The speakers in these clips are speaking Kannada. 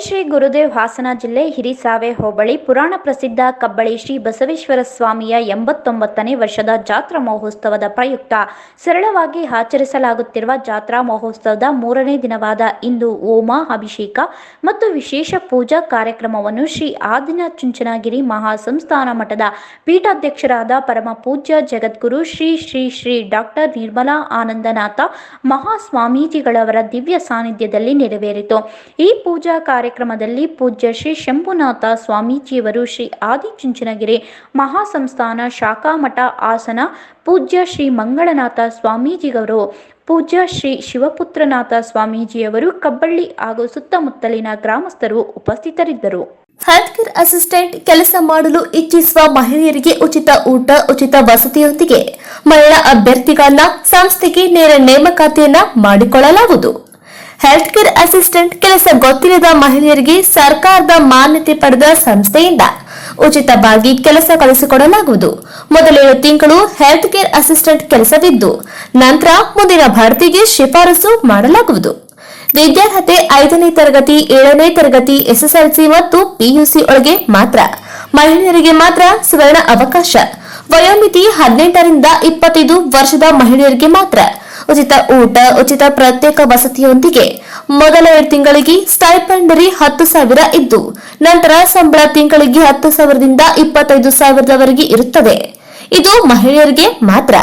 ಶ್ರೀ ಗುರುದೇವ್ ಹಾಸನ ಜಿಲ್ಲೆ ಹಿರಿಸಾವೆ ಹೋಬಳಿ ಪುರಾಣ ಪ್ರಸಿದ್ಧ ಕಬ್ಬಳಿ ಶ್ರೀ ಬಸವೇಶ್ವರ ಸ್ವಾಮಿಯ 89ನೇ ವರ್ಷದ ಜಾತ್ರಾ ಮಹೋತ್ಸವದ ಪ್ರಯುಕ್ತ ಸರಳವಾಗಿ ಆಚರಿಸಲಾಗುತ್ತಿರುವ ಜಾತ್ರಾ ಮಹೋತ್ಸವದ 3ನೇ ದಿನವಾದ ಇಂದು ಹೋಮ, ಅಭಿಷೇಕ ಮತ್ತು ವಿಶೇಷ ಪೂಜಾ ಕಾರ್ಯಕ್ರಮವನ್ನು ಶ್ರೀ ಆದಿಚುಂಚನಗಿರಿ ಮಹಾಸಂಸ್ಥಾನ ಮಠದ ಪೀಠಾಧ್ಯಕ್ಷರಾದ ಪರಮ ಪೂಜ್ಯ ಜಗದ್ಗುರು ಶ್ರೀ ಶ್ರೀ ಶ್ರೀ ಡಾಕ್ಟರ್ ನಿರ್ಮಲಾ ಆನಂದನಾಥ ಮಹಾಸ್ವಾಮೀಜಿಗಳವರ ದಿವ್ಯ ಸಾನ್ನಿಧ್ಯದಲ್ಲಿ ನೆರವೇರಿತು. ಈ ಪೂಜಾ ಕಾರ್ಯಕ್ರಮದಲ್ಲಿ ಪೂಜ್ಯ ಶ್ರೀ ಶಂಭುನಾಥ ಸ್ವಾಮೀಜಿಯವರು, ಶ್ರೀ ಆದಿಚುಂಚನಗಿರಿ ಮಹಾಸಂಸ್ಥಾನ ಶಾಖಾ ಮಠ ಹಾಸನ ಪೂಜ್ಯ ಶ್ರೀ ಮಂಗಳನಾಥ ಸ್ವಾಮೀಜಿಯವರು, ಪೂಜ್ಯ ಶ್ರೀ ಶಿವಪುತ್ರನಾಥ ಸ್ವಾಮೀಜಿಯವರು, ಕಬ್ಬಳ್ಳಿ ಹಾಗೂ ಸುತ್ತಮುತ್ತಲಿನ ಗ್ರಾಮಸ್ಥರು ಉಪಸ್ಥಿತರಿದ್ದರು. ಹೆಲ್ತ್ ಕೇರ್ ಅಸಿಸ್ಟೆಂಟ್ ಕೆಲಸ ಮಾಡಲು ಇಚ್ಛಿಸುವ ಮಹಿಳೆಯರಿಗೆ ಉಚಿತ ಊಟ, ಉಚಿತ ವಸತಿಯೊಂದಿಗೆ ಮಹಿಳಾ ಅಭ್ಯರ್ಥಿಗಳನ್ನ ಸಂಸ್ಥೆಗೆ ನೇರ ನೇಮಕಾತಿಯನ್ನ ಮಾಡಿಕೊಳ್ಳಲಾಗುವುದು. ಹೆಲ್ತ್ ಕೇರ್ ಅಸಿಸ್ಟೆಂಟ್ ಕೆಲಸ ಗೊತ್ತಿಲ್ಲದ ಮಹಿಳೆಯರಿಗೆ ಸರ್ಕಾರದ ಮಾನ್ಯತೆ ಪಡೆದ ಸಂಸ್ಥೆಯಿಂದ ಉಚಿತವಾಗಿ ಕೆಲಸ ಕಳಿಸಿಕೊಡಲಾಗುವುದು. ಮೊದಲ 7 ತಿಂಗಳು ಹೆಲ್ತ್ ಕೇರ್ ಅಸಿಸ್ಟೆಂಟ್ ಕೆಲಸವಿದ್ದು, ನಂತರ ಮುಂದಿನ ಭರ್ತಿಗೆ ಶಿಫಾರಸು ಮಾಡಲಾಗುವುದು. ವಿದ್ಯಾರ್ಹತೆ 5ನೇ ತರಗತಿ, 7ನೇ ತರಗತಿ, ಎಸ್ಎಸ್ಎಲ್ಸಿ ಮತ್ತು ಪಿಯುಸಿ ಒಳಗೆ ಮಾತ್ರ. ಮಹಿಳೆಯರಿಗೆ ಮಾತ್ರ ಸುವರ್ಣ ಅವಕಾಶ. ವಯೋಮಿತಿ 18 ರಿಂದ 25 ವರ್ಷದ ಮಹಿಳೆಯರಿಗೆ ಮಾತ್ರ. ಉಚಿತ ಊಟ, ಉಚಿತ ಪ್ರತ್ಯೇಕ ವಸತಿಯೊಂದಿಗೆ ಮೊದಲ 2 ತಿಂಗಳಿಗೆ ಸ್ಟೈಪೆಂಡರಿ 10,000 ಇದ್ದು, ನಂತರ ಸಂಬಳ ತಿಂಗಳಿಗೆ 10,000ದಿಂದ 25,000ದವರೆಗೆ ಇರುತ್ತದೆ. ಇದು ಮಹಿಳೆಯರಿಗೆ ಮಾತ್ರ.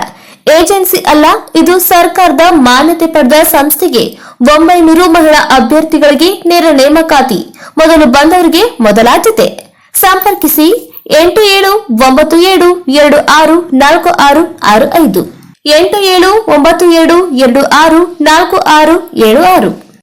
ಏಜೆನ್ಸಿ ಅಲ್ಲ, ಇದು ಸರ್ಕಾರದ ಮಾನ್ಯತೆ ಪಡೆದ ಸಂಸ್ಥೆಗೆ 900 ಮಹಿಳಾ ಅಭ್ಯರ್ಥಿಗಳಿಗೆ ನೇರ ನೇಮಕಾತಿ. ಮೊದಲು ಬಂದವರಿಗೆ ಮೊದಲಾದ್ಯತೆ. ಸಂಪರ್ಕಿಸಿ 8797264665 8797264676.